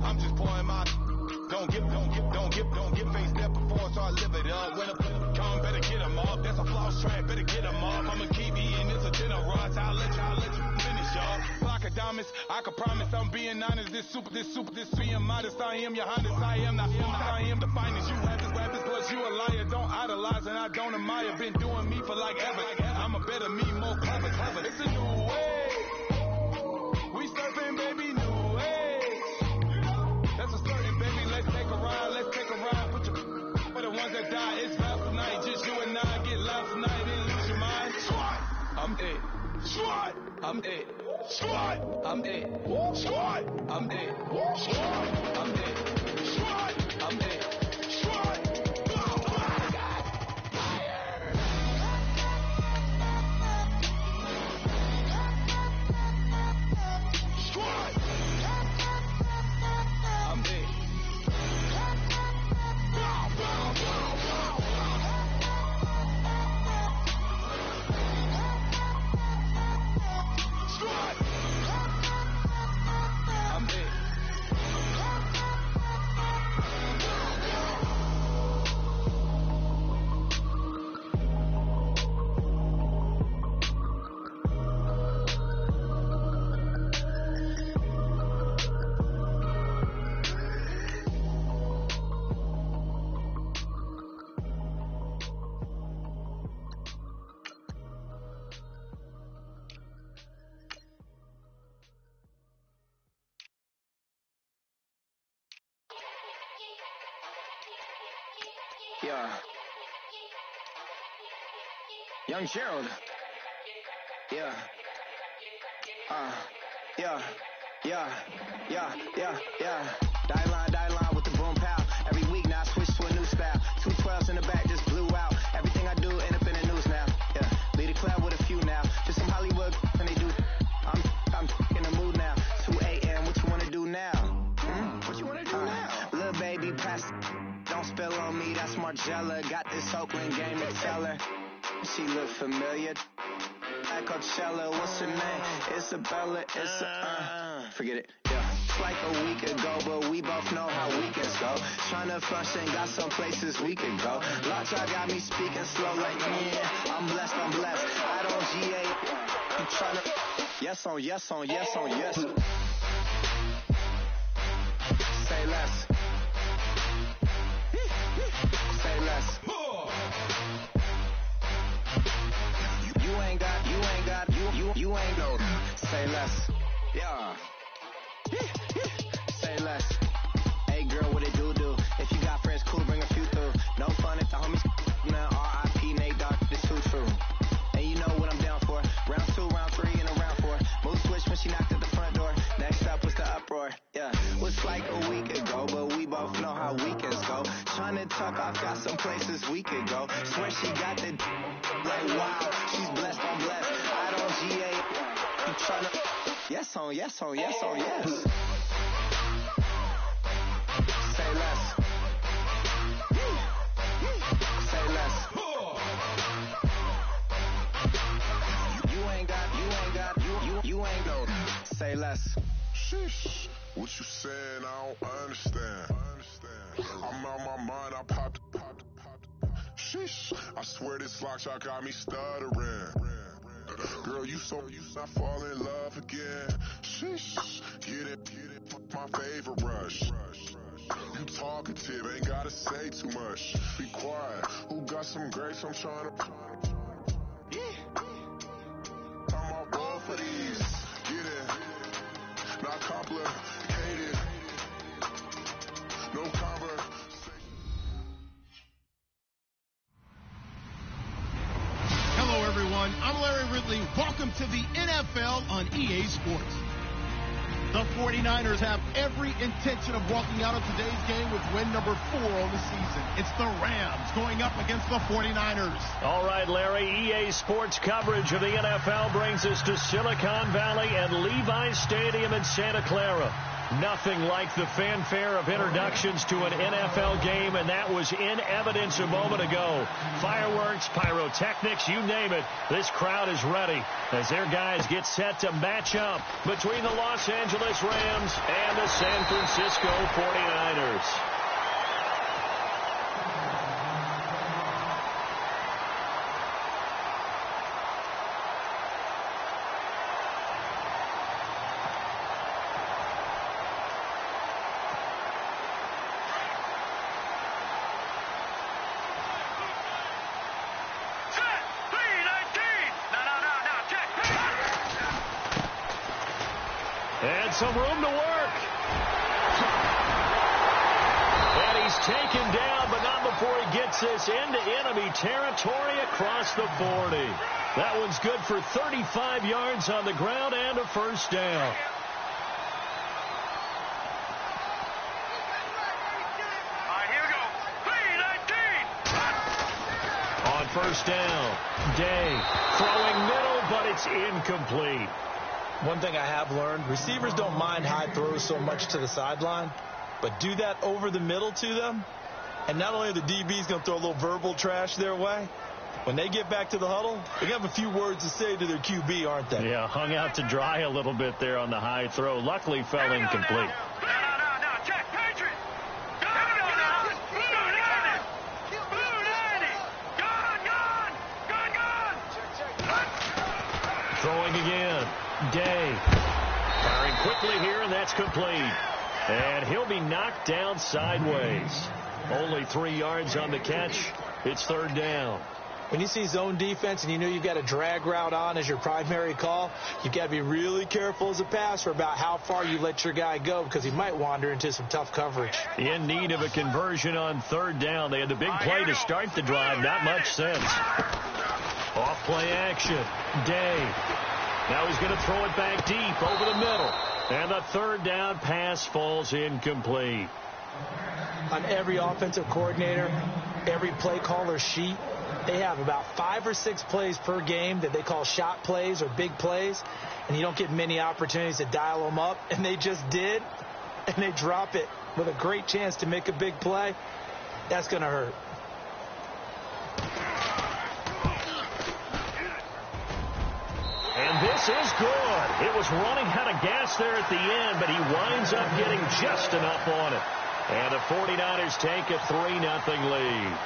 I'm just pouring my. Don't get faced that before, so I live it up. When a come, better get them up. That's a floss track, better get them up. I'ma keep eating, it's a dinner rush. I'll let you finish up. Block of diamonds, I can promise I'm being honest. This being modest. I am your highness, I am the finest. You rappers, plus you a liar. Don't idolize and I don't admire. Been doing me for like ever. I'm a better me, more clever. It's a new way. We surfing, baby, new way. That's a certain, baby. Let's take a ride. Put your for the ones that die. It's love tonight. Just you and I get loud tonight and lose your mind. Squad, I'm it. Squad, I'm it. Squad, I'm it. Squad, I'm it. Squad, I'm it. Squad, I'm it. Squad. Yeah. Young Gerald. Yeah. Die line with the boom pow. Every week now I switch to a new style. 212s in the back just blew out. Everything I do end up in the news now. Yeah. Lead a club with a few now. Just some Hollywood and they do. I'm in the mood now. 2 a.m. What you wanna do now? What you wanna do now? Little baby pass. Don't spill on me, that's Margella. Got this Oakland game to tell her. She look familiar. Like Coachella, what's her name? Isabella, forget it, yeah. It's like a week ago, but we both know how weekends go. Tryna function, got some places we could go. Lockjaw got me speaking slow like, yeah, I'm blessed. I don't GA. I'm tryna, yes on yes. Say less. Say less. You ain't no. Say less. Yeah. Say less. Hey girl, what it do? If you got friends, cool, bring a few through. No fun if the homies. Now R.I.P. Nate Dogg, this too true. And you know what I'm down for. Round 2, round 3, and a round 4. Move switch when she knocked at the front door. Next up was the uproar. Yeah. Was like a week ago, but we both know how weekends go. Tryna tuck off, got some places we could go. Swear she got the like wow, she's blessed, I'm blessed. I don't GA. I'm tryna yes on yes. Say less. Say less. You ain't no. Say less. Sheesh. What you saying? I don't understand. I'm out my mind. I popped. Sheesh. I swear this lockjaw got me stuttering. Girl, you not fall in love again. Sheesh. Get it. My favorite rush. You talkative, ain't gotta say too much. Be quiet. Who got some grapes? I'm trying to. I'm all ball for these. Get it. Not complicated. No conversation. Hello, everyone. I'm Larry Ridley. Welcome to the NFL on EA Sports. The 49ers have every intention of walking out of today's game with win number 4 on the season. It's the Rams going up against the 49ers. All right, Larry, EA Sports coverage of the NFL brings us to Silicon Valley and Levi's Stadium in Santa Clara. Nothing like the fanfare of introductions to an NFL game, and that was in evidence a moment ago. Fireworks, pyrotechnics, you name it. This crowd is ready as their guys get set to match up between the Los Angeles Rams and the San Francisco 49ers. And some room to work. And he's taken down, but not before he gets this into enemy territory across the 40. That one's good for 35 yards on the ground and a first down. On first down, Day throwing middle, but it's incomplete. One thing I have learned, receivers don't mind high throws so much to the sideline, but do that over the middle to them, and not only are the DBs going to throw a little verbal trash their way, when they get back to the huddle, they're going to have a few words to say to their QB, aren't they? Yeah, hung out to dry a little bit there on the high throw. Luckily fell incomplete. Throwing again. Day firing quickly here, and that's complete. And he'll be knocked down sideways. Only 3 yards on the catch. It's third down. When you see zone defense and you know you've got a drag route on as your primary call, you've got to be really careful as a passer about how far you let your guy go because he might wander into some tough coverage. In need of a conversion on third down. They had the big play to start the drive. Not much sense. Off play action. Day. Now he's going to throw it back deep over the middle. And the third down pass falls incomplete. On every offensive coordinator, every play caller sheet, they have about 5 or 6 plays per game that they call shot plays or big plays. And you don't get many opportunities to dial them up. And they just did. And they drop it with a great chance to make a big play. That's going to hurt. And this is good. It was running out of gas there at the end, but he winds up getting just enough on it. And the 49ers take a 3-0 lead.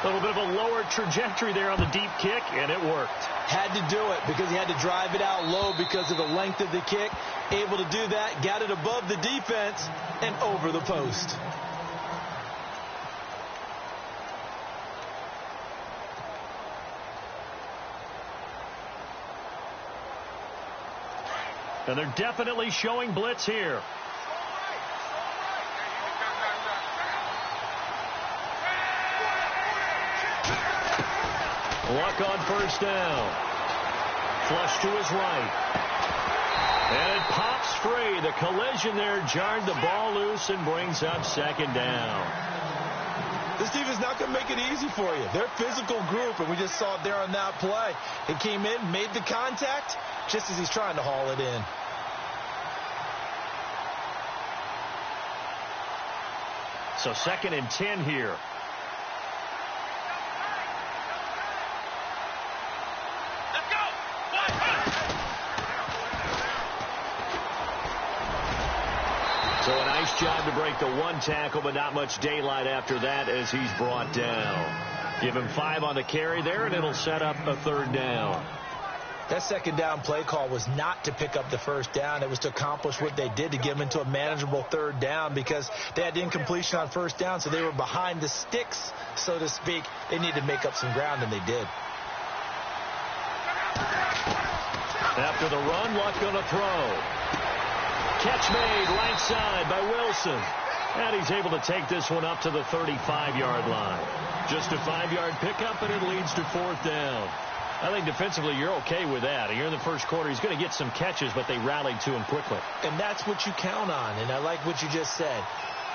A little bit of a lower trajectory there on the deep kick, and it worked. Had to do it because he had to drive it out low because of the length of the kick. Able to do that, got it above the defense and over the post. And they're definitely showing blitz here. Luck on first down. Flush to his right. And it pops free. The collision there jarred the ball loose and brings up second down. This defense is not going to make it easy for you. They're a physical group, and we just saw it there on that play. It came in, made the contact, just as he's trying to haul it in. So 2nd and 10 here. Let's go. So a nice job to break the one tackle, but not much daylight after that as he's brought down. Give him 5 on the carry there, and it'll set up a third down. That second down play call was not to pick up the first down. It was to accomplish what they did to get them into a manageable third down because they had incompletion on first down, so they were behind the sticks, so to speak. They needed to make up some ground, and they did. After the run, Luck going to throw. Catch made right side by Wilson. And he's able to take this one up to the 35-yard line. Just a 5-yard pickup, and it leads to fourth down. I think defensively you're okay with that. Here in the first quarter, he's going to get some catches, but they rallied to him quickly. And that's what you count on, and I like what you just said.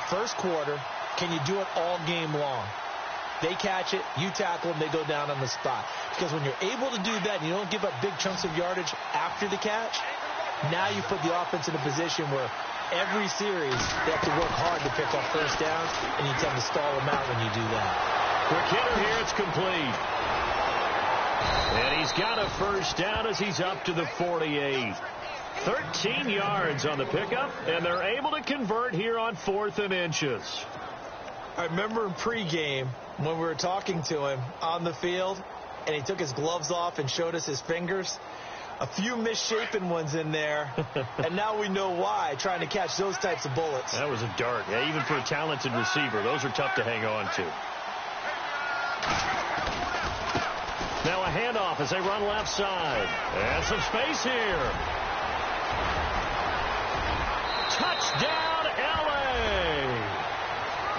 First quarter, can you do it all game long? They catch it, you tackle them, they go down on the spot. Because when you're able to do that and you don't give up big chunks of yardage after the catch, now you put the offense in a position where every series, they have to work hard to pick up first downs, and you tend to stall them out when you do that. Quick hitter here, it's complete. And he's got a first down as he's up to the 48. 13 yards on the pickup, and they're able to convert here on 4th and inches. I remember in pregame when we were talking to him on the field, and he took his gloves off and showed us his fingers. A few misshapen ones in there, and now we know why, trying to catch those types of bullets. That was a dart. Yeah, even for a talented receiver, those are tough to hang on to. Now a handoff as they run left side. And some space here. Touchdown, L.A.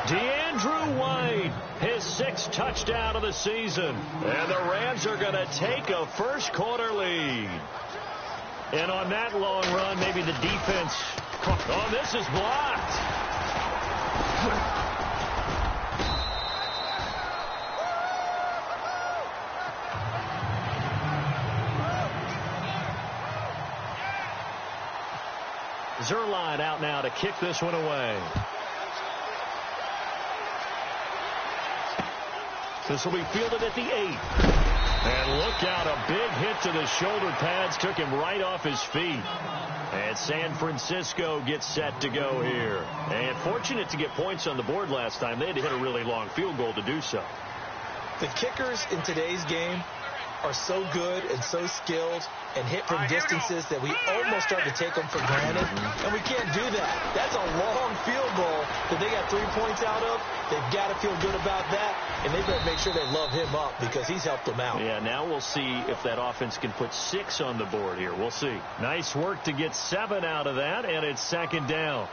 DeAndrew White, his 6th touchdown of the season. And the Rams are going to take a first-quarter lead. And on that long run, maybe the defense... Oh, this is blocked. Zerline out now to kick this one away. This will be fielded at the 8. And look out, a big hit to the shoulder pads took him right off his feet. And San Francisco gets set to go here. And fortunate to get points on the board last time. They had to hit a really long field goal to do so. The kickers in today's game are so good and so skilled and hit from distances that we almost start to take them for granted, and we can't do that. That's a long field goal that they got 3 points out of. They've got to feel good about that, and they better make sure they love him up because he's helped them out. Yeah, now we'll see if that offense can put 6 on the board here. We'll see. Nice work to get 7 out of that, and it's 2nd down.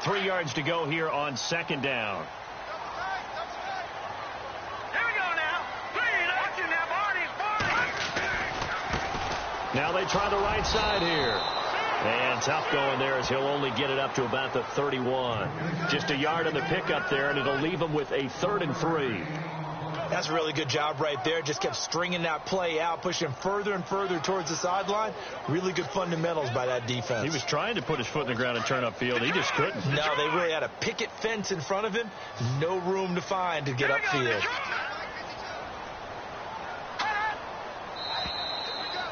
3 yards to go here on 2nd down. Now they try the right side here. And tough going there as he'll only get it up to about the 31. Just a yard on the pickup there, and it'll leave him with a 3rd and 3. That's a really good job right there. Just kept stringing that play out, pushing further and further towards the sideline. Really good fundamentals by that defense. He was trying to put his foot in the ground and turn upfield. He just couldn't. No, they really had a picket fence in front of him. No room to find to get upfield.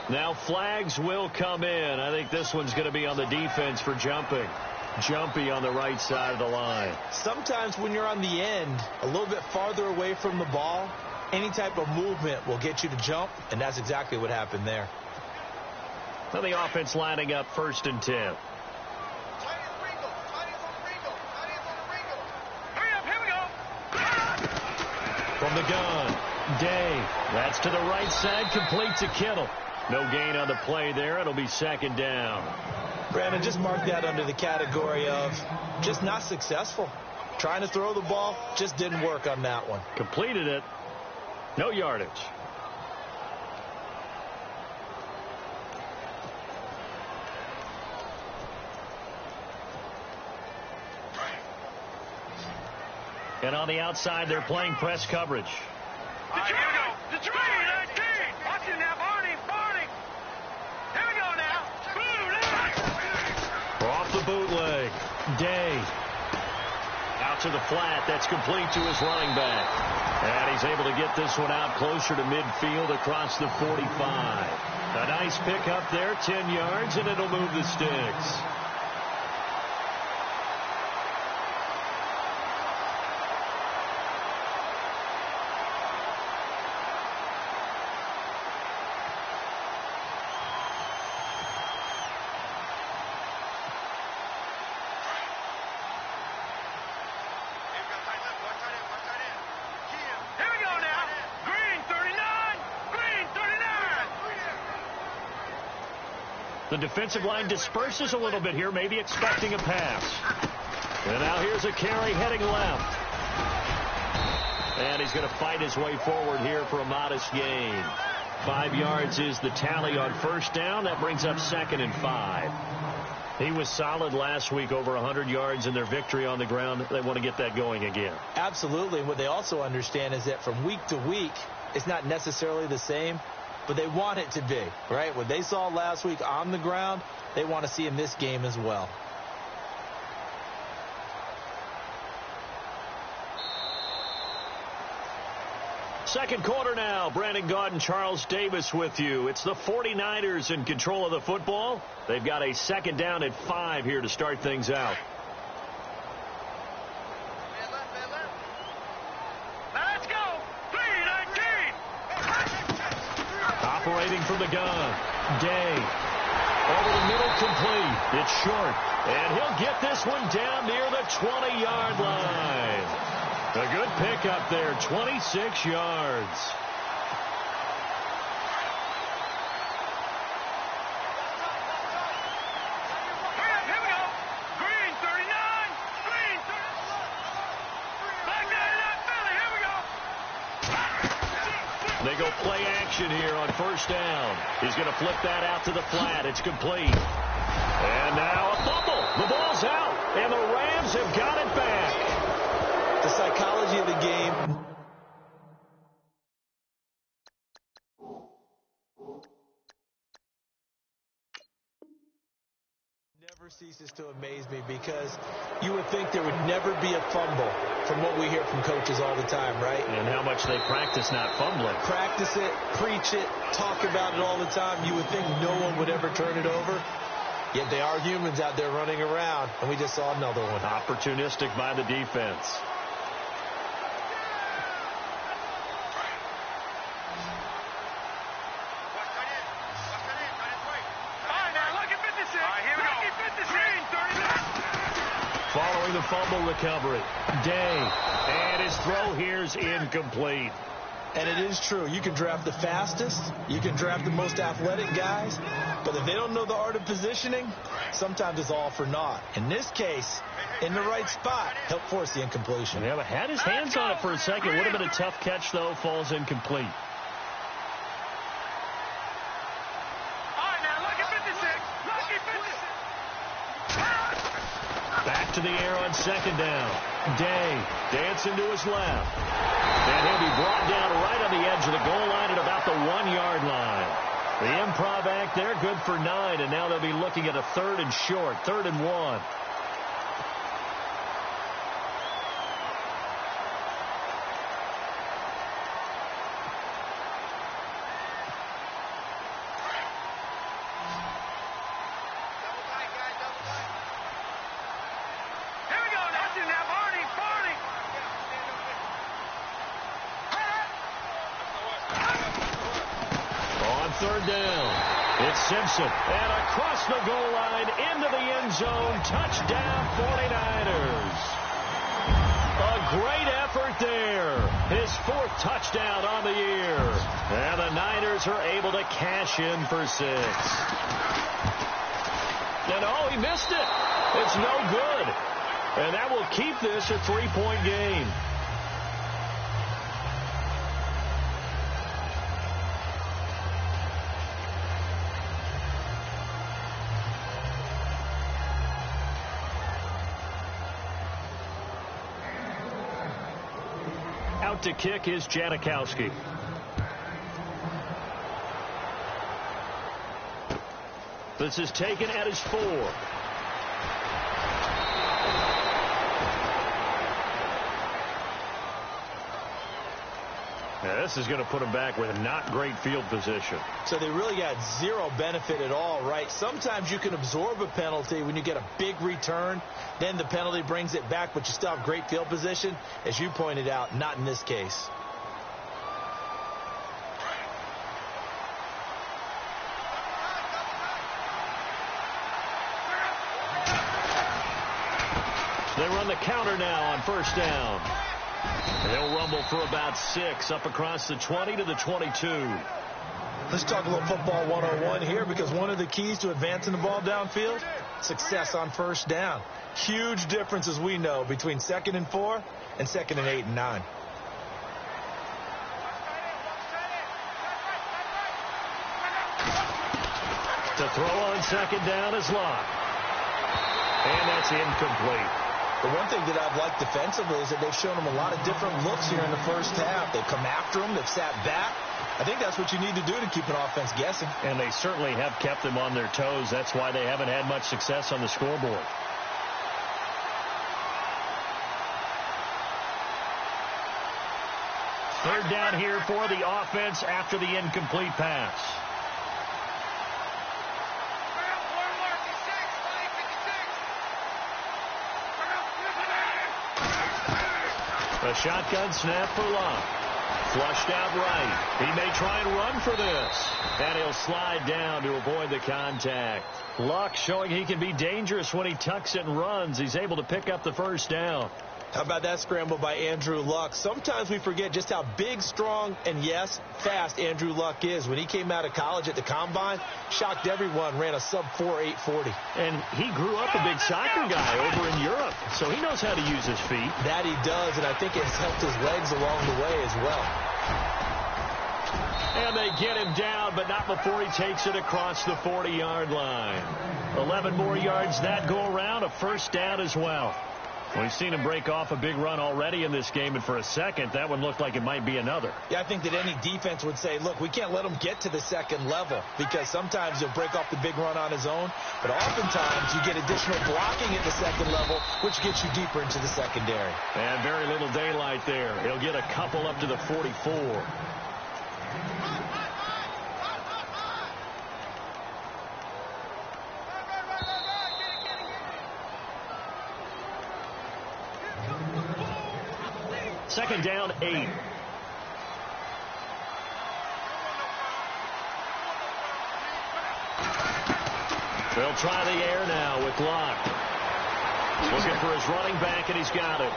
Now flags will come in. I think this one's going to be on the defense for jumping. Jumpy on the right side of the line. Sometimes when you're on the end, a little bit farther away from the ball, any type of movement will get you to jump, and that's exactly what happened there. Now the offense lining up 1st and 10. From the gun, Day. That's to the right side, complete to Kittle. No gain on the play there. It'll be 2nd down. Brandon, just mark that under the category of just not successful. Trying to throw the ball, just didn't work on that one. Completed it. No yardage. And on the outside, they're playing press coverage. Here we go. Detroit 19. Watch it now, Barney. Here we go now. Off the bootleg. Day. Out to the flat. That's complete to his running back. And he's able to get this one out closer to midfield across the 45. A nice pickup there, 10 yards, and it'll move the sticks. The defensive line disperses a little bit here, maybe expecting a pass. And now here's a carry heading left. And he's going to fight his way forward here for a modest gain. 5 yards is the tally on 1st down. That brings up 2nd and 5. He was solid last week, over 100 yards in their victory on the ground. They want to get that going again. Absolutely. And what they also understand is that from week to week, it's not necessarily the same. but they want it to be, right? What they saw last week on the ground, they want to see in this game as well. Second quarter now. Brandon Gaudin, Charles Davis with you. It's the 49ers in control of the football. They've got a second down at 5 here to start things out. Let's go. 3-19. Operating from the gun. Day. Over the middle, complete. It's short. And he'll get this one down near the 20-yard line. A good pickup there, 26 yards. Here we go. Green 39. Green 39. Back there in that Philly. Here we go. They go play action here on first down. He's going to flip that out to the flat. It's complete. And now a fumble. The ball's out, and the Rams have got it back. The psychology of the game. Never ceases to amaze me because you would think there would never be a fumble from what we hear from coaches all the time, right? And how much they practice not fumbling. Practice it, preach it, talk about it all the time. You would think no one would ever turn it over. Yet they are humans out there running around, and we just saw another one. Opportunistic by the defense. Following the fumble recovery, Day, and his throw here's incomplete. And it is true. You can draft the fastest, you can draft the most athletic guys, but if they don't know the art of positioning, sometimes it's all for naught. In this case, in the right spot, helped force the incompletion. Yeah, but had his hands on it for a second. Would have been a tough catch, though. Falls incomplete. Back to the air on second down. Day dancing to his left. And he'll be brought down right on the edge of the goal line at about the 1-yard line. The improv act there, good for 9, and now they'll be looking at a 3rd and short, 3rd and 1. Third down. It's Simpson. And across the goal line into the end zone. Touchdown 49ers. A great effort there. His 4th touchdown on the year. And the Niners are able to cash in for 6. And oh, he missed it. It's no good. And that will keep this a 3-point game. Out to kick is Janikowski. This is taken at his 4. Now, this is going to put him back with not great field position. So they really got zero benefit at all, right? Sometimes you can absorb a penalty when you get a big return. Then the penalty brings it back, but you still have great field position. As you pointed out, not in this case. They run the counter now on first down. They'll rumble for about 6 up across the 20 to the 22. Let's talk a little football 101 here, because one of the keys to advancing the ball downfield, success on first down. Huge difference, as we know, between 2nd and 4 and 2nd and 8 and 9. To throw on second down is Locke. And that's incomplete. The one thing that I've liked defensively is that they've shown them a lot of different looks here in the first half. They've come after them. They've sat back. I think that's what you need to do to keep an offense guessing. And they certainly have kept them on their toes. That's why they haven't had much success on the scoreboard. Third down here for the offense after the incomplete pass. A shotgun snap for Luck. Flushed out right. He may try and run for this. And he'll slide down to avoid the contact. Luck showing he can be dangerous when he tucks it and runs. He's able to pick up the first down. How about that scramble by Andrew Luck? Sometimes we forget just how big, strong, and, yes, fast Andrew Luck is. When he came out of college at the Combine, shocked everyone, ran a sub-4 840. And he grew up a big soccer guy over in Europe, so he knows how to use his feet. That he does, and I think it has helped his legs along the way as well. And they get him down, but not before he takes it across the 40-yard line. 11 more yards that go around, a first down as well. We've seen him break off a big run already in this game, and for a second, that one looked like it might be another. Yeah, I think that any defense would say, look, we can't let him get to the second level, because sometimes he'll break off the big run on his own, but oftentimes you get additional blocking at the second level, which gets you deeper into the secondary. And very little daylight there. He'll get a couple up to the 44. Second down, 8. They'll try the air now with Luck. Looking for his running back, and he's got it.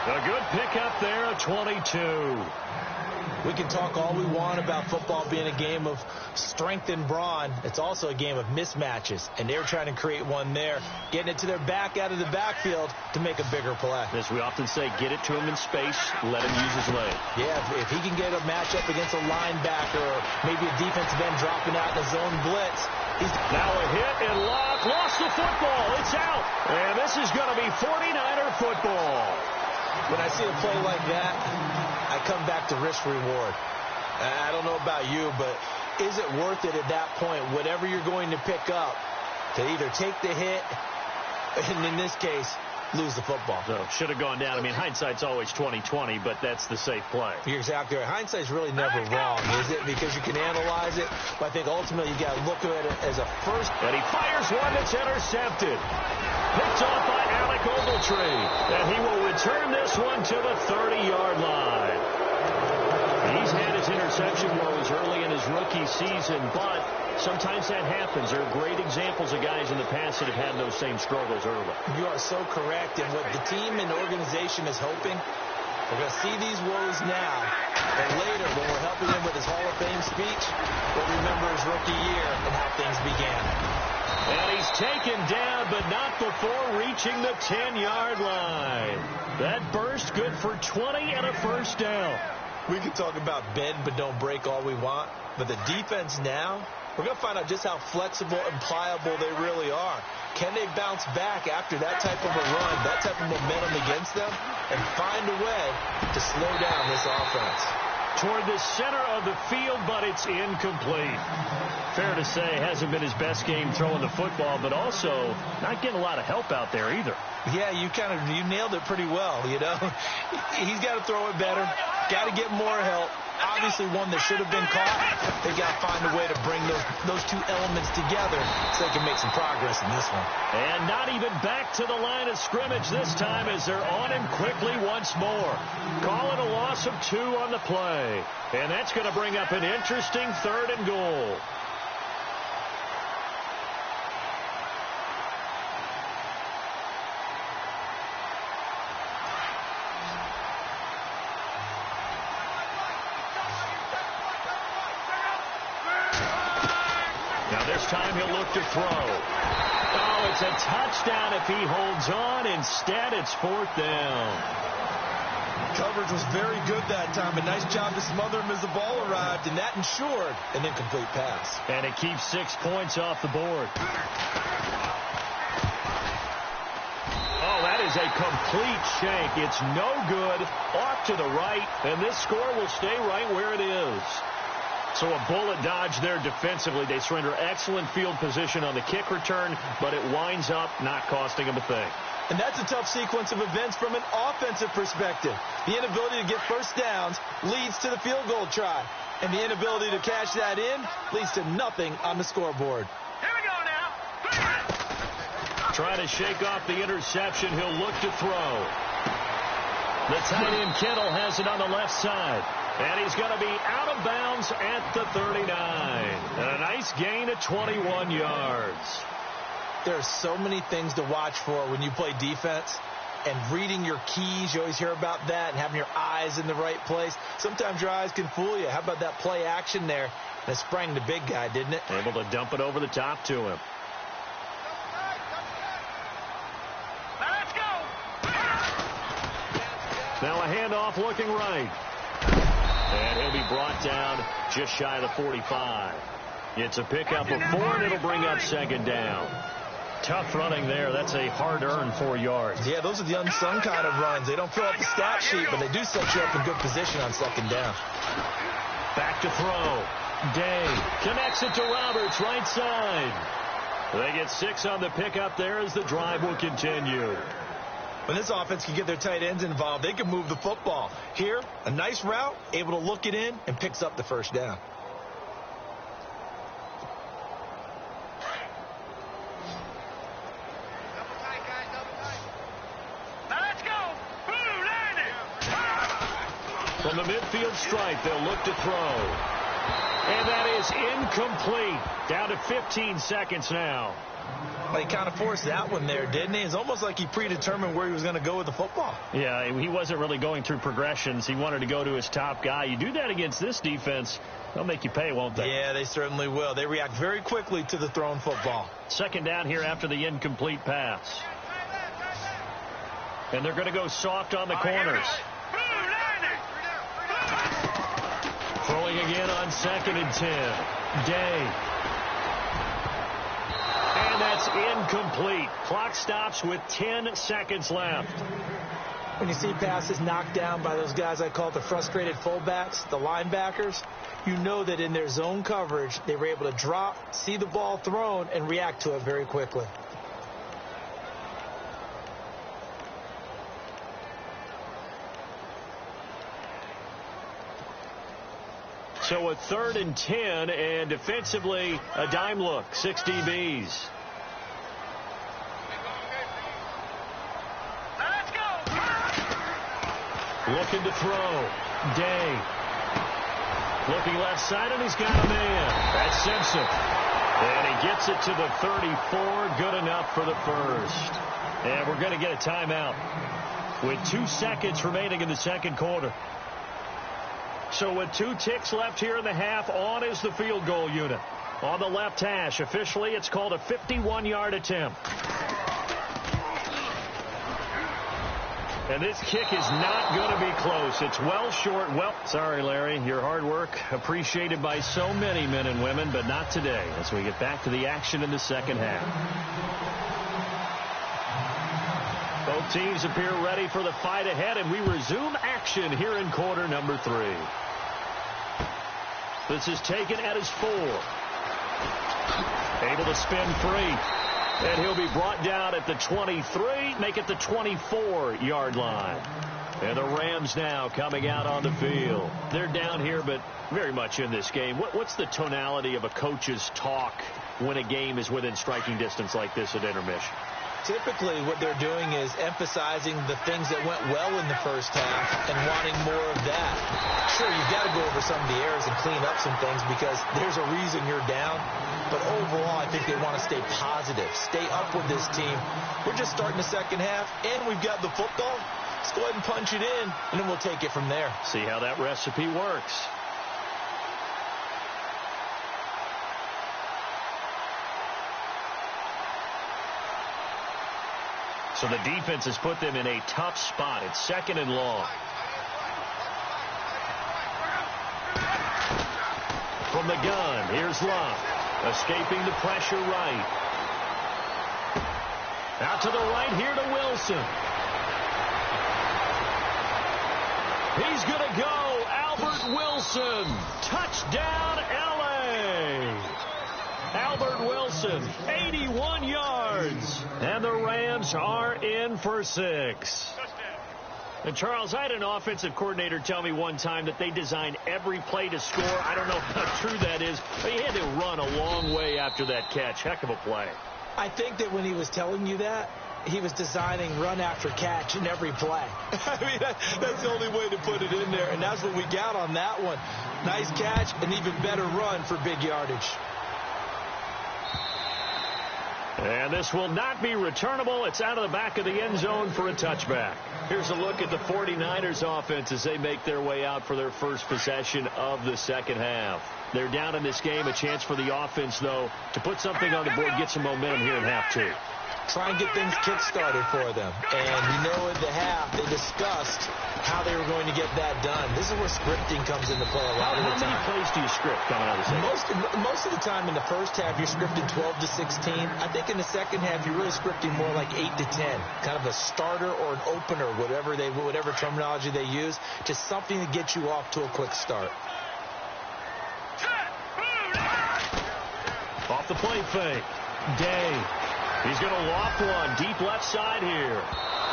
A good pickup there at 22. We can talk all we want about football being a game of strength and brawn. It's also a game of mismatches, and they're trying to create one there, getting it to their back out of the backfield to make a bigger play. As we often say, get it to him in space, let him use his leg. Yeah, if he can get a matchup against a linebacker or maybe a defensive end dropping out in a zone blitz. Now a hit, and Luck lost the football. It's out. And this is going to be 49er football. When I see a play like that, I come back to risk-reward. I don't know about you, but is it worth it at that point, whatever you're going to pick up, to either take the hit, and in this case, lose the football? So should have gone down. I mean, hindsight's always 20/20, but that's the safe play. You're exactly right. Hindsight's really never wrong, is it? Because you can analyze it, but I think ultimately you got to look at it as a first. And he fires one that's intercepted. Picked off by Alec Ogletree. And he will return this one to the 30-yard line. He's had his interception woes early in his rookie season, but sometimes that happens. There are great examples of guys in the past that have had those same struggles early. You are so correct. And what the team and organization is hoping, we're going to see these woes now. And later, when we're helping him with his Hall of Fame speech, we'll remember his rookie year and how things began. And he's taken down, but not before reaching the 10-yard line. That burst good for 20 and a first down. We can talk about bend but don't break all we want, but the defense now, we're going to find out just how flexible and pliable they really are. Can they bounce back after that type of a run, that type of momentum against them, and find a way to slow down this offense? Toward the center of the field, but it's incomplete. Fair to say, hasn't been his best game throwing the football, but also not getting a lot of help out there either. Yeah, you nailed it pretty well, you know. He's got to throw it better, got to get more help. Obviously one that should have been caught. They got to find a way to bring those two elements together so they can make some progress in this one. And not even back to the line of scrimmage this time as they're on him quickly once more. Call it a loss of 2 on the play. And that's going to bring up an interesting 3rd and goal. Now this time he'll look to throw. Oh, it's a touchdown if he holds on. Instead, it's 4th down. Coverage was very good that time. A nice job to smother him as the ball arrived, and that ensured an incomplete pass. And it keeps 6 points off the board. Oh, that is a complete shank. It's no good. Off to the right, and this score will stay right where it is. So a bullet dodge there defensively. They surrender excellent field position on the kick return, but it winds up not costing them a thing. And that's a tough sequence of events from an offensive perspective. The inability to get first downs leads to the field goal try. And the inability to cash that in leads to nothing on the scoreboard. Here we go now. Trying to shake off the interception. He'll look to throw. The tight end Kittle has it on the left side. And he's going to be out of bounds at the 39. And a nice gain of 21 yards. There are so many things to watch for when you play defense. And reading your keys, you always hear about that, and having your eyes in the right place. Sometimes your eyes can fool you. How about that play action there? And it sprang the big guy, didn't it? Able to dump it over the top to him. Let's go. Now a handoff looking right. And he'll be brought down just shy of the 45. It's a pickup of 4, and it'll bring up second down. Tough running there. That's a hard-earned 4 yards. Yeah, those are the unsung kind of runs. They don't fill up the stat sheet, but they do set you up in good position on second down. Back to throw. Day connects it to Roberts, right side. They get 6 on the pickup there as the drive will continue. When this offense can get their tight ends involved, they can move the football. Here, a nice route, able to look it in, and picks up the first down. From the midfield stripe, they'll look to throw. And that is incomplete. Down to 15 seconds now. Well, he kind of forced that one there, didn't he? It's almost like he predetermined where he was going to go with the football. Yeah, he wasn't really going through progressions. He wanted to go to his top guy. You do that against this defense, they'll make you pay, won't they? Yeah, they certainly will. They react very quickly to the thrown football. Second down here after the incomplete pass. And they're going to go soft on the corners. Throwing again on 2nd and 10. Day. And that's incomplete. Clock stops with 10 seconds left. When you see passes knocked down by those guys I call the frustrated fullbacks, the linebackers, you know that in their zone coverage, they were able to drop, see the ball thrown, and react to it very quickly. So a 3rd and 10, and defensively, a dime look, 6 DBs. Let's go. Looking to throw. Day. Looking left side, and he's got a man. That's Simpson. And he gets it to the 34. Good enough for the first. And we're going to get a timeout with 2 seconds remaining in the second quarter. So with 2 ticks left here in the half, on is the field goal unit. On the left hash, officially it's called a 51-yard attempt. And this kick is not going to be close. It's well short. Well, sorry, Larry, your hard work appreciated by so many men and women, but not today as we get back to the action in the second half. Both teams appear ready for the fight ahead, and we resume action here in quarter number 3. This is taken at his 4. Able to spin free. And he'll be brought down at the 23, make it the 24-yard line. And the Rams now coming out on the field. They're down here, but very much in this game. What's the tonality of a coach's talk when a game is within striking distance like this at intermission? Typically, what they're doing is emphasizing the things that went well in the first half and wanting more of that. Sure, you've got to go over some of the errors and clean up some things because there's a reason you're down. But overall, I think they want to stay positive, stay up with this team. We're just starting the second half, and we've got the football. Let's go ahead and punch it in, and then we'll take it from there. See how that recipe works. So the defense has put them in a tough spot. It's 2nd and long. From the gun, here's Love. Escaping the pressure right. Out to the right here to Wilson. He's going to go. Albert Wilson. Touchdown, L.A. Albert Wilson, 81 yards. And the Rams are in for 6. And, Charles, I had an offensive coordinator tell me one time that they design every play to score. I don't know how true that is, but he had to run a long way after that catch. Heck of a play. I think that when he was telling you that, he was designing run after catch in every play. I mean, that's the only way to put it in there, and that's what we got on that one. Nice catch, and even better run for big yardage. And this will not be returnable. It's out of the back of the end zone for a touchback. Here's a look at the 49ers offense as they make their way out for their first possession of the second half. They're down in this game. A chance for the offense, though, to put something on the board, get some momentum here in half 2. Try and get things kick-started for them. And you know, in the half, they discussed how they were going to get that done. This is where scripting comes into play a lot of the time. How many plays do you script coming out of the second? Most of the time in the first half, you're scripting 12 to 16. I think in the second half, you're really scripting more like 8 to 10. Kind of a starter or an opener, whatever terminology they use. Just something to get you off to a quick start. Off the play fake. Day. He's going to loft one deep left side here.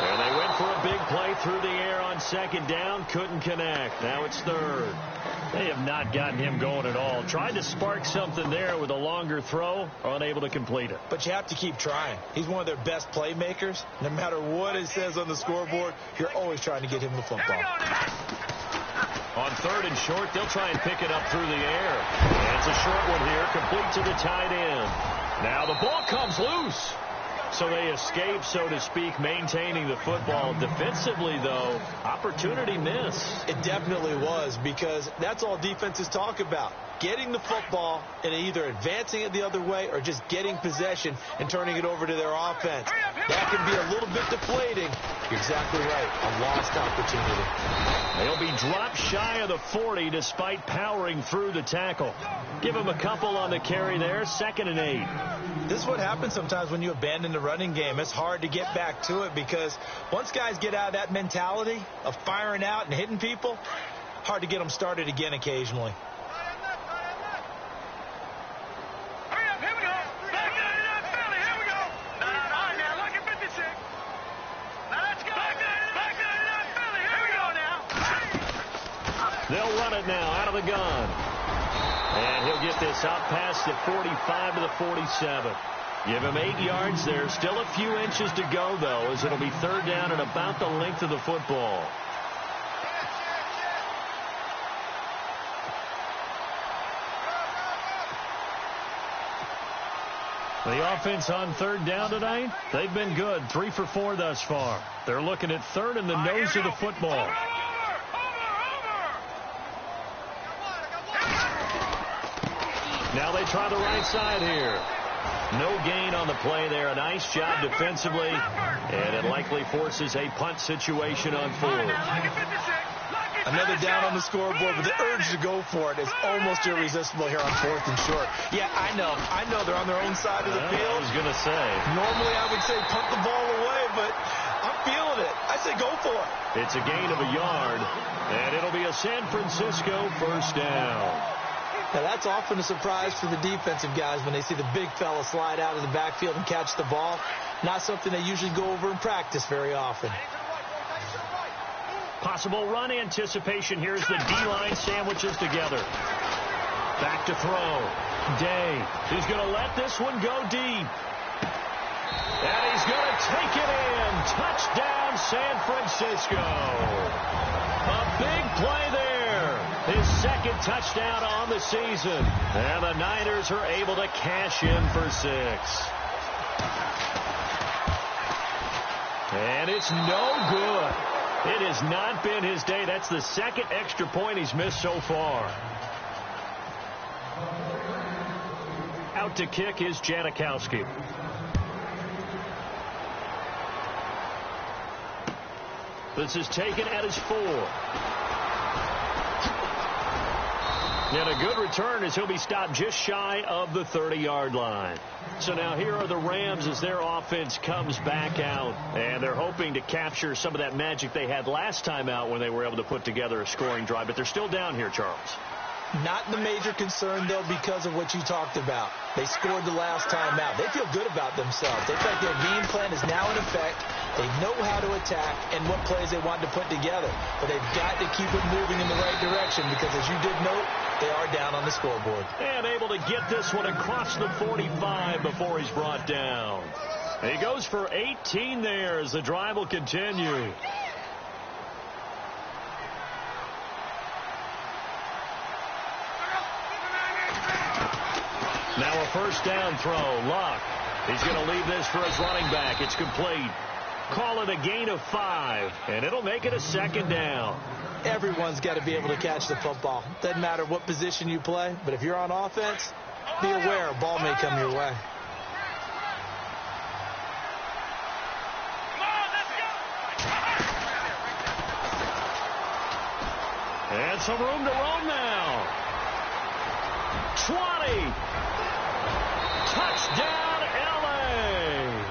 And they went for a big play through the air on second down. Couldn't connect. Now it's third. They have not gotten him going at all. Tried to spark something there with a longer throw. Unable to complete it. But you have to keep trying. He's one of their best playmakers. No matter what it says on the scoreboard, you're always trying to get him the football. On third and short, they'll try and pick it up through the air. And it's a short one here, complete to the tight end. Now the ball comes loose. So they escape, so to speak, maintaining the football. Defensively, though, opportunity miss. It definitely was, because that's all defenses talk about. Getting the football and either advancing it the other way or just getting possession and turning it over to their offense. That can be a little bit deflating. You're exactly right. A lost opportunity. They'll be dropped shy of the 40 despite powering through the tackle. Give him a couple on the carry there. 2nd and 8. This is what happens sometimes when you abandon the running game. It's hard to get back to it because once guys get out of that mentality of firing out and hitting people, hard to get them started again occasionally. They'll run it now out of the gun. And he'll get this out past the 45 to the 47. Give him 8 yards there. Still a few inches to go, though, as it'll be third down and about the length of the football. The offense on third down tonight, they've been good. 3 for 4 thus far. They're looking at third in the nose of the football. Now they try the right side here. No gain on the play there. A nice job defensively, and it likely forces a punt situation on 4th. Another down on the scoreboard, but the urge to go for it is almost irresistible here on 4th and short. Yeah, I know they're on their own side of the field. I was going to say. Normally I would say punt the ball away, but I'm feeling it. I say go for it. It's a gain of a yard, and it'll be a San Francisco first down. Now, that's often a surprise for the defensive guys when they see the big fella slide out of the backfield and catch the ball. Not something they usually go over in practice very often. Possible run anticipation. Here's the D-line sandwiches together. Back to throw. Day. He's going to let this one go deep. And he's going to take it in. Touchdown, San Francisco. A big play there. His 2nd touchdown on the season. And the Niners are able to cash in for 6. And it's no good. It has not been his day. That's the 2nd extra point he's missed so far. Out to kick is Janikowski. This is taken at his 4. And a good return as he'll be stopped just shy of the 30-yard line. So now here are the Rams as their offense comes back out. And they're hoping to capture some of that magic they had last time out when they were able to put together a scoring drive. But they're still down here, Charles. Not the major concern, though, because of what you talked about. They scored the last time out. They feel good about themselves. They feel like their game plan is now in effect. They know how to attack and what plays they want to put together. But they've got to keep it moving in the right direction because, as you did note, they are down on the scoreboard. And able to get this one across the 45 before he's brought down. He goes for 18 there as the drive will continue. Now a first down throw. Luck. He's going to leave this for his running back. It's complete. Call it a gain of 5, and it'll make it a second down. Everyone's got to be able to catch the football. Doesn't matter what position you play, but if you're on offense, be aware a ball may come your way. And some room to roam now. 20. Touchdown, L.A.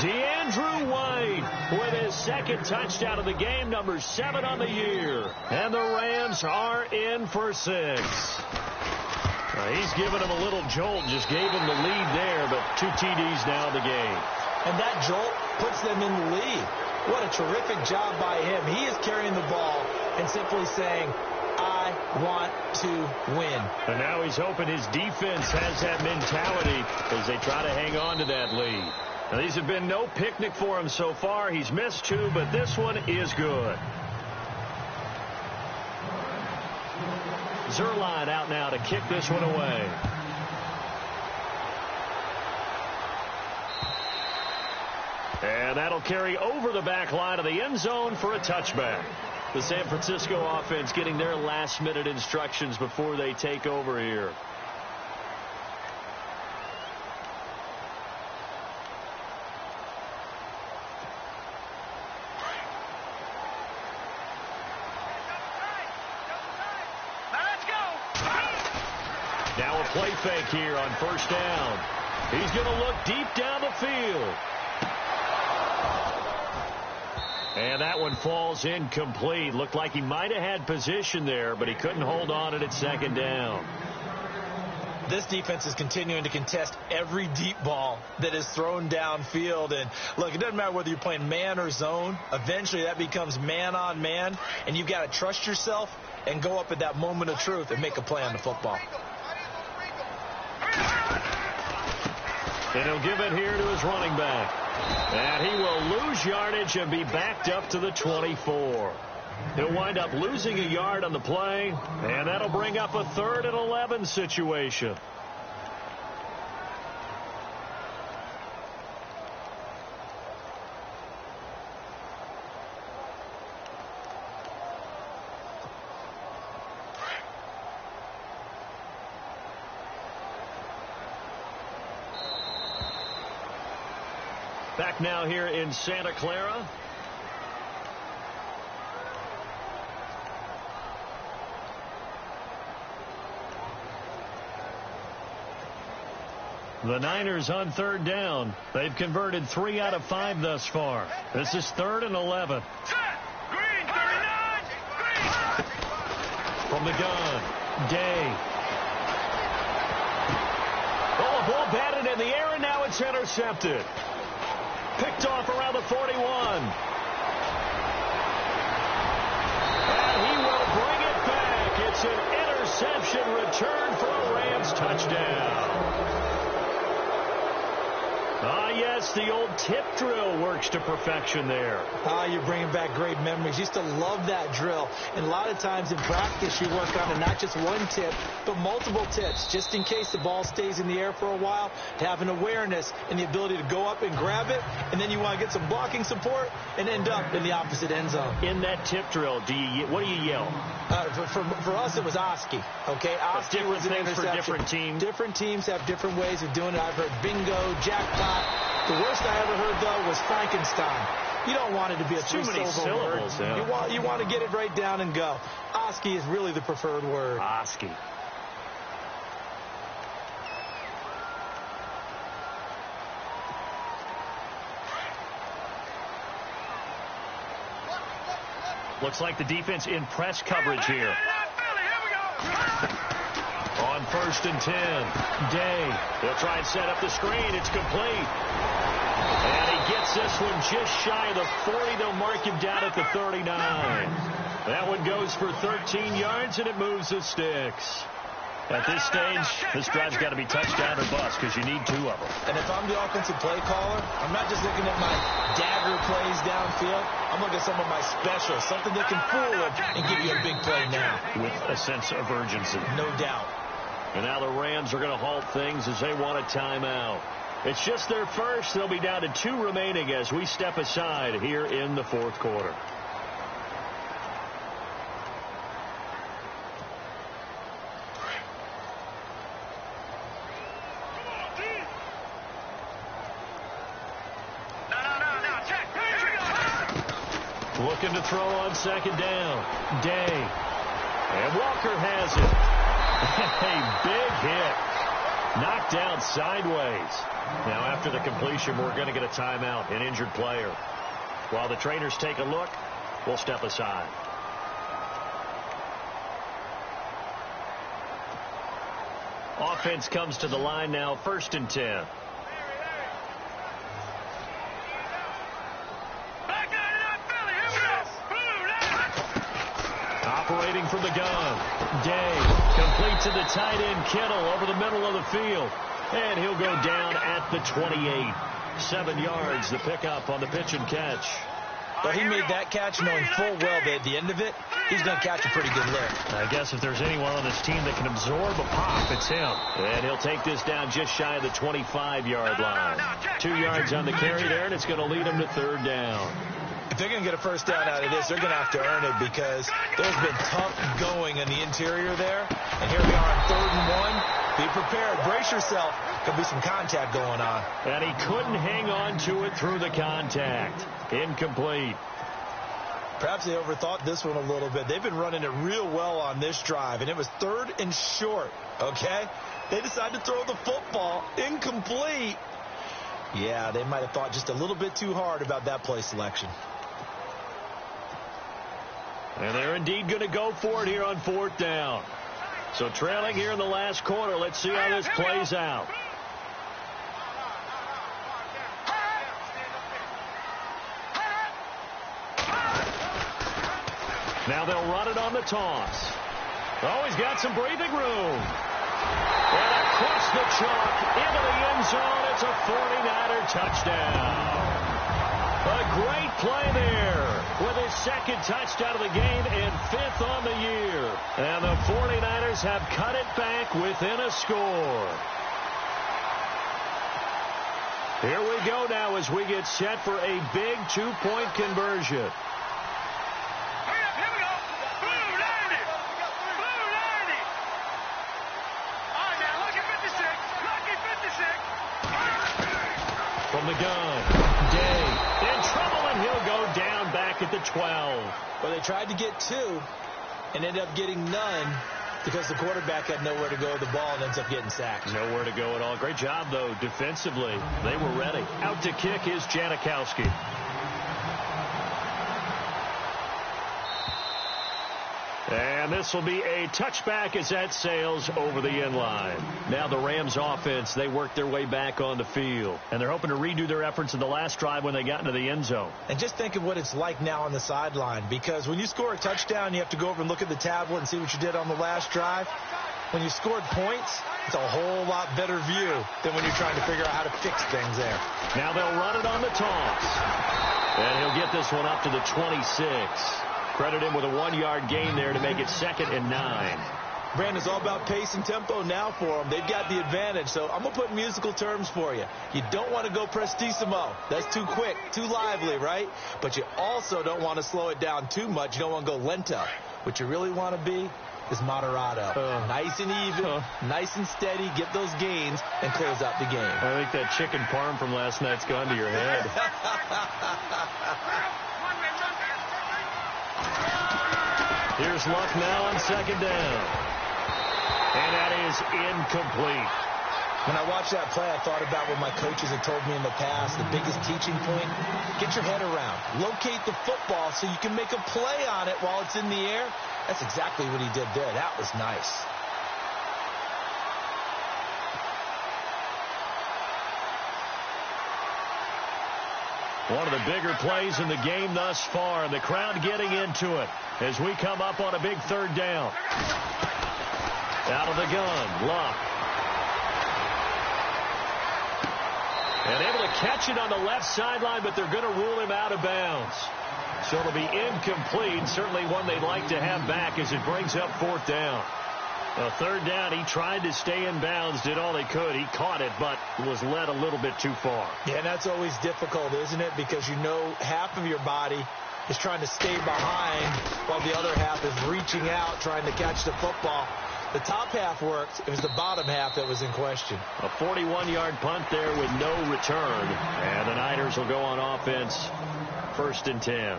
DeAndrew White with his second touchdown of the game, number 7 on the year. And the Rams are in for 6. He's given him a little jolt, just gave him the lead there, but 2 TDs now in the game. And that jolt puts them in the lead. What a terrific job by him. He is carrying the ball and simply saying, I want to win. And now he's hoping his defense has that mentality as they try to hang on to that lead. Now, these have been no picnic for him so far. He's missed 2, but this one is good. Zerline out now to kick this one away. And that'll carry over the back line of the end zone for a touchback. The San Francisco offense getting their last-minute instructions before they take over here. Now a play fake here on first down. He's going to look deep down the field. And that one falls incomplete. Looked like he might have had position there, but he couldn't hold on at second down. This defense is continuing to contest every deep ball that is thrown downfield. And, look, it doesn't matter whether you're playing man or zone. Eventually that becomes man on man, and you've got to trust yourself and go up at that moment of truth and make a play on the football. And he'll give it here to his running back. And he will lose yardage and be backed up to the 24. He'll wind up losing a yard on the play, and that'll bring up a 3rd and 11 situation. Back now here in Santa Clara. The Niners on 3rd down. They've converted 3 out of 5 thus far. This is 3rd and 11. Green 39. Green. From the gun, Day. Oh, a ball batted in the air, and now it's intercepted. Picked off around the 41. And he will bring it back. It's an interception return for a Rams touchdown. Ah, yes, the old tip drill works to perfection there. Ah, you're bringing back great memories. Used to love that drill. And a lot of times in practice, you work on it, not just one tip, but multiple tips, just in case the ball stays in the air for a while, to have an awareness and the ability to go up and grab it, and then you want to get some blocking support and end up in the opposite end zone. In that tip drill, what do you yell? For us, it was Oski. Okay, Oski was an interception. For different teams. Different teams have different ways of doing it. I've heard bingo, jackpot. The worst I ever heard, though, was Frankenstein. You don't want it to be a too many syllables. Yeah. You want to get it right down and go. Oski is really the preferred word. Oski. Looks like the defense in press coverage here. On 1st and 10, Day. He'll try and set up the screen. It's complete. And he gets this one just shy of the 40. They'll mark him down at the 39. That one goes for 13 yards, and it moves the sticks. At this stage, this drive's got to be touchdown or bust because you need 2 of them. And if I'm the offensive play caller, I'm not just looking at my dagger plays downfield. I'm looking at some of my specials, something that can fool them and give you a big play now. With a sense of urgency. No doubt. And now the Rams are going to halt things as they want a timeout. It's just their first. They'll be down to 2 remaining as we step aside here in the 4th quarter. Looking to throw on 2nd down. Day. And Walker has it. A big hit. Knocked down sideways. Now after the completion, we're going to get a timeout, an injured player. While the trainers take a look, we'll step aside. Offense comes to the line now, 1st and 10. Operating from the gun. Day complete to the tight end Kittle over the middle of the field. And he'll go down at the 28. 7 yards, the pickup on the pitch and catch. Well, he made that catch knowing full well that at the end of it, he's going to catch a pretty good lift. I guess if there's anyone on this team that can absorb a pop, it's him. And he'll take this down just shy of the 25-yard line. 2 yards on the carry there, and it's going to lead him to 3rd down. If they're going to get a first down out of this, they're going to have to earn it because there's been tough going in the interior there. And here we are on 3rd and 1. Be prepared. Brace yourself. Could be some contact going on. And he couldn't hang on to it through the contact. Incomplete. Perhaps they overthought this one a little bit. They've been running it real well on this drive, and it was 3rd and short, okay? They decided to throw the football. Incomplete. Yeah, they might have thought just a little bit too hard about that play selection. And they're indeed going to go for it here on 4th down. So trailing here in the last quarter. Let's see how this plays out. Now they'll run it on the toss. Oh, he's got some breathing room. And across the chalk into the end zone. It's a 49er touchdown. A great play there with his 2nd touchdown of the game and 5th on the year. And the 49ers have cut it back within a score. Here we go now as we get set for a big 2-point conversion. From the gun, Day in trouble, and he'll go down back at the 12. Well, they tried to get 2 and ended up getting none because the quarterback had nowhere to go with the ball and ends up getting sacked. Nowhere to go at all. Great job, though, defensively. They were ready. Out to kick is Janikowski. And this will be a touchback as that sails over the end line. Now the Rams offense, they work their way back on the field. And they're hoping to redo their efforts in the last drive when they got into the end zone. And just think of what it's like now on the sideline. Because when you score a touchdown, you have to go over and look at the tablet and see what you did on the last drive. When you scored points, it's a whole lot better view than when you're trying to figure out how to fix things there. Now they'll run it on the toss. And he'll get this one up to the 26. Credit him with a 1-yard gain there to make it 2nd and 9. Brandon's all about pace and tempo now for them. They've got the advantage, so I'm going to put musical terms for you. You don't want to go prestissimo. That's too quick, too lively, right? But you also don't want to slow it down too much. You don't want to go lento. What you really want to be is Moderado. Nice and even, nice and steady, get those gains, and close out the game. I think that chicken parm from last night's gone to your head. Here's Luck now on second down. And that is incomplete. When I watched that play, I thought about what my coaches had told me in the past. The biggest teaching point, get your head around. Locate the football so you can make a play on it while it's in the air. That's exactly what he did there. That was nice. One of the bigger plays in the game thus far, and the crowd getting into it as we come up on a big third down. Out of the gun, Luck. And able to catch it on the left sideline, but they're going to rule him out of bounds. So it'll be incomplete, certainly one they'd like to have back as it brings up fourth down. A third down, he tried to stay in bounds, did all he could. He caught it, but was led a little bit too far. Yeah, and that's always difficult, isn't it? Because you know half of your body is trying to stay behind while the other half is reaching out, trying to catch the football. The top half worked. It was the bottom half that was in question. A 41-yard punt there with no return. And the Niners will go on offense, 1st and 10.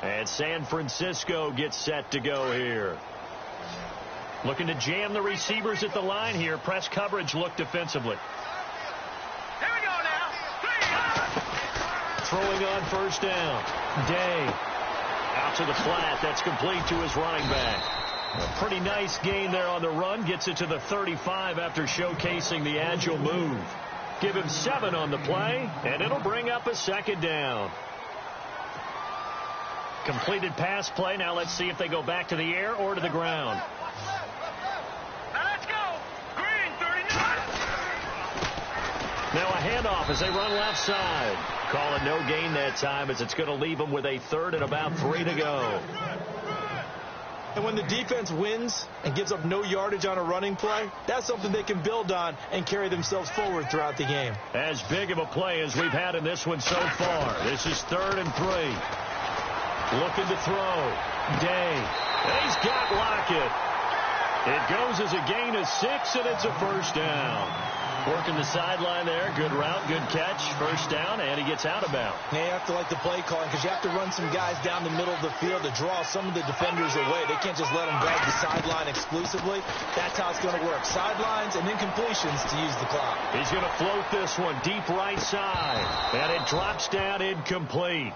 And San Francisco gets set to go here. Looking to jam the receivers at the line here. Press coverage look defensively. Here we go now. Throwing on first down. Day. Out to the flat. That's complete to his running back. A pretty nice gain there on the run. Gets it to the 35 after showcasing the agile move. Give him 7 on the play, and it'll bring up a second down. Completed pass play. Now let's see if they go back to the air or to the ground. Now let's go. Green 39. Now a handoff as they run left side. Call it no gain that time as it's going to leave them with a 3rd and about 3 to go. And when the defense wins and gives up no yardage on a running play, that's something they can build on and carry themselves forward throughout the game. As big of a play as we've had in this one so far. This is 3rd and 3. Looking to throw. Day. And he's got Lockett. It goes as a gain of 6, and it's a first down. Working the sideline there. Good route, good catch. First down, and he gets out of bounds. Now you have to like the play calling because you have to run some guys down the middle of the field to draw some of the defenders away. They can't just let them guard the sideline exclusively. That's how it's going to work. Sidelines and then completions to use the clock. He's going to float this one deep right side, and it drops down incomplete.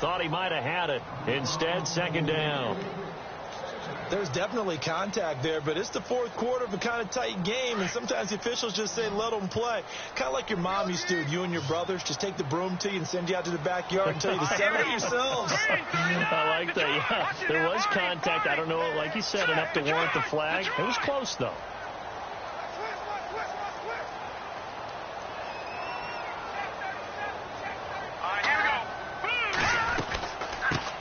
Thought he might have had it. Instead, second down. There's definitely contact there, but it's the 4th quarter of a kind of tight game, and sometimes the officials just say let them play. Kind of like your mom used to, you and your brothers, just take the broom to you and send you out to the backyard and tell you to settle it yourselves. I like that. Yeah, there was contact. I don't know, like you said, enough to warrant the flag. It was close, though.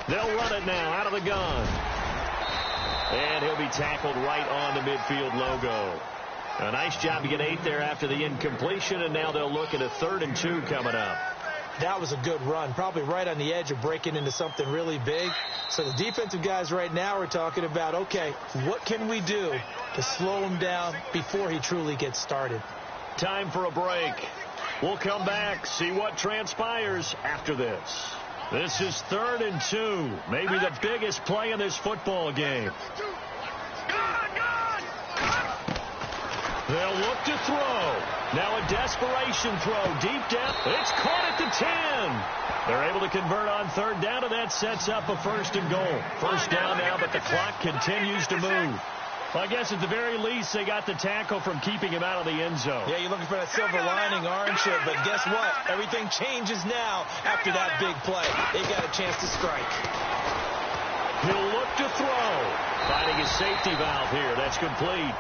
They'll run it now out of the gun. And he'll be tackled right on the midfield logo. A nice job to get 8 there after the incompletion, and now they'll look at a 3rd and 2 coming up. That was a good run, probably right on the edge of breaking into something really big. So the defensive guys right now are talking about, okay, what can we do to slow him down before he truly gets started? Time for a break. We'll come back, see what transpires after this. This is 3rd and 2, maybe the biggest play in this football game. They'll look to throw. Now a desperation throw, deep down. It's caught at the 10. They're able to convert on 3rd down, and that sets up a 1st and goal. First down now, but the clock continues to move. Well, I guess at the very least, they got the tackle from keeping him out of the end zone. Yeah, you're looking for that silver lining, aren't you? But guess what? Everything changes now after that big play. They got a chance to strike. He'll look to throw. Finding his safety valve here. That's complete.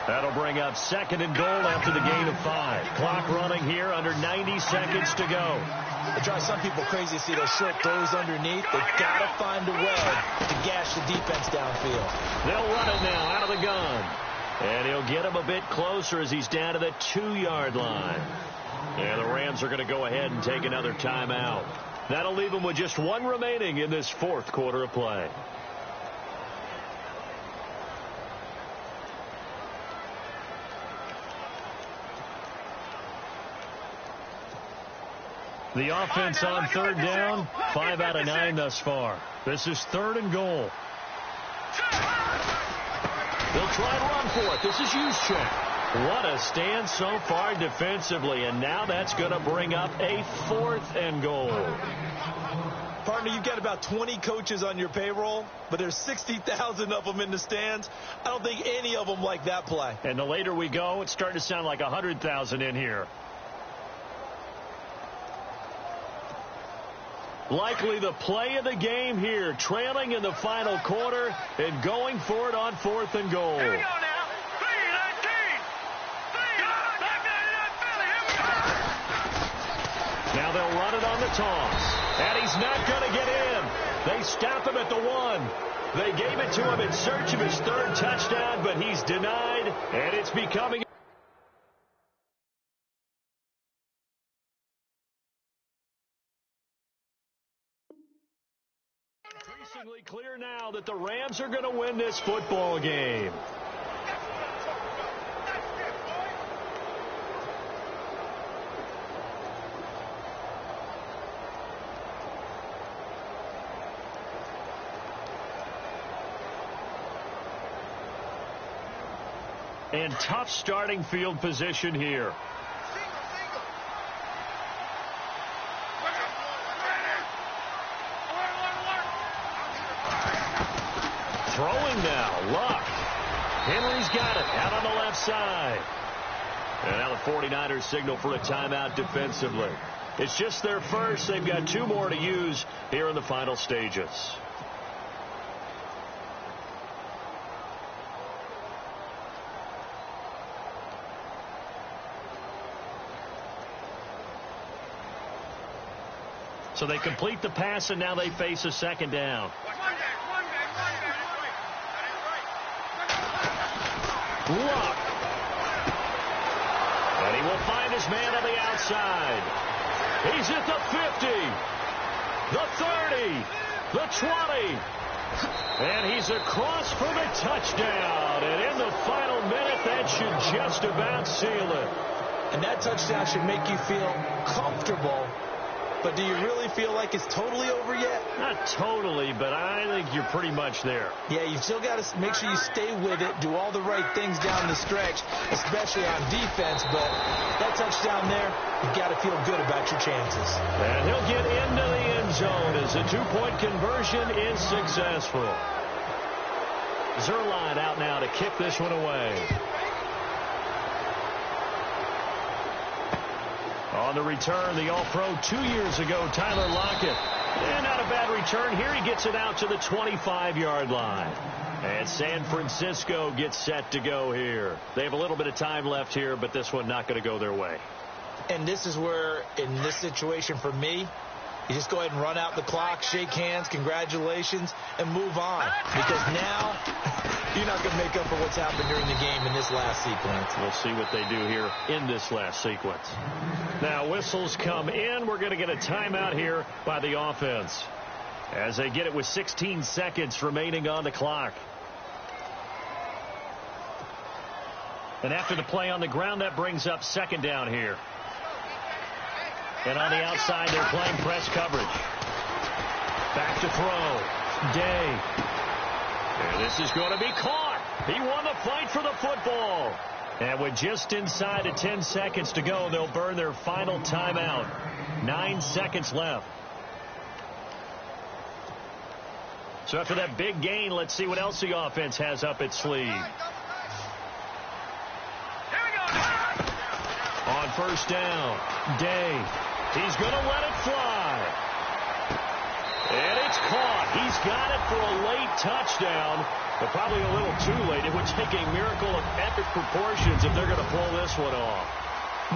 That'll bring up 2nd and goal after the gain of 5. Clock running here, under 90 seconds to go. It drives some people crazy to see those short throws underneath. They've got to find a way to gash the defense downfield. They'll run it now out of the gun. And he'll get him a bit closer as he's down to the 2-yard line. And the Rams are going to go ahead and take another timeout. That'll leave them with just 1 remaining in this 4th quarter of play. The offense on third down, 5 out of 9 thus far. This is 3rd and goal. They'll try and run for it. This is Juszczyk. What a stand so far defensively, and now that's going to bring up a 4th and goal. Partner, you've got about 20 coaches on your payroll, but there's 60,000 of them in the stands. I don't think any of them like that play. And the later we go, it's starting to sound like 100,000 in here. Likely the play of the game here, trailing in the final quarter and going for it on 4th and goal. Here we go now. 3-19. Back 99 Philly. Here we go. Now they'll run it on the toss. And he's not going to get in. They stop him at the 1. They gave it to him in search of his 3rd touchdown, but he's denied, and it's becoming increasingly clear now that the Rams are going to win this football game. And tough starting field position here. Throwing now, Luck. Henry's got it out on the left side. And now the 49ers signal for a timeout defensively. It's just their first. They've got 2 more to use here in the final stages. So they complete the pass, and now they face a 2nd down. Luck. And he will find his man on the outside. He's at the 50, the 30, the 20. And he's across for the touchdown. And in the final minute, that should just about seal it. And that touchdown should make you feel comfortable. But do you really feel like it's totally over yet? Not totally, but I think you're pretty much there. Yeah, you've still got to make sure you stay with it, do all the right things down the stretch, especially on defense. But that touchdown there, you've got to feel good about your chances. And he'll get into the end zone as the 2-point conversion is successful. Zerline out now to kick this one away. On the return, the All-Pro 2 years ago, Tyler Lockett. And not a bad return here. He gets it out to the 25-yard line. And San Francisco gets set to go here. They have a little bit of time left here, but this one not going to go their way. And this is where, in this situation for me, you just go ahead and run out the clock, shake hands, congratulations, and move on. Because now you're not going to make up for what's happened during the game in this last sequence. We'll see what they do here in this last sequence. Now whistles come in. We're going to get a timeout here by the offense as they get it with 16 seconds remaining on the clock. And after the play on the ground, that brings up 2nd down here. And on the outside, they're playing press coverage. Back to throw. Day. And this is going to be caught. He won the fight for the football. And with just inside of 10 seconds to go, they'll burn their final timeout. 9 seconds left. So after that big gain, let's see what else the offense has up its sleeve. On 1st down, Day. He's going to let it fly. And it's caught. He's got it for a late touchdown, but probably a little too late. It would take a miracle of epic proportions if they're going to pull this one off.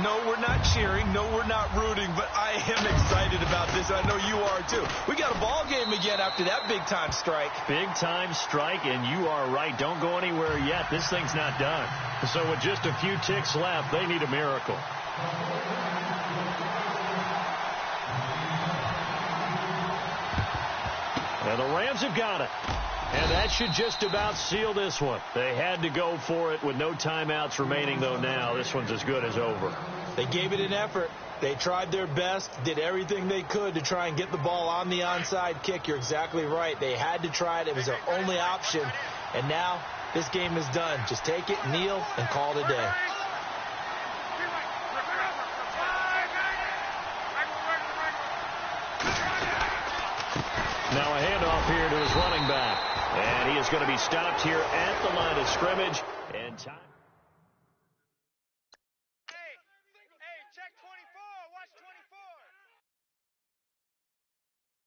No, we're not cheering. No, we're not rooting, but I am excited about this. I know you are, too. We got a ball game again after that big-time strike. Big-time strike, and you are right. Don't go anywhere yet. This thing's not done. So with just a few ticks left, they need a miracle. And the Rams have got it. And that should just about seal this one. They had to go for it with no timeouts remaining, though now. This one's as good as over. They gave it an effort. They tried their best, did everything they could to try and get the ball on the onside kick. You're exactly right. They had to try it. It was their only option. And now this game is done. Just take it, kneel, and call it a day. Now a handoff here to his running back. And he is going to be stopped here at the line of scrimmage. And time.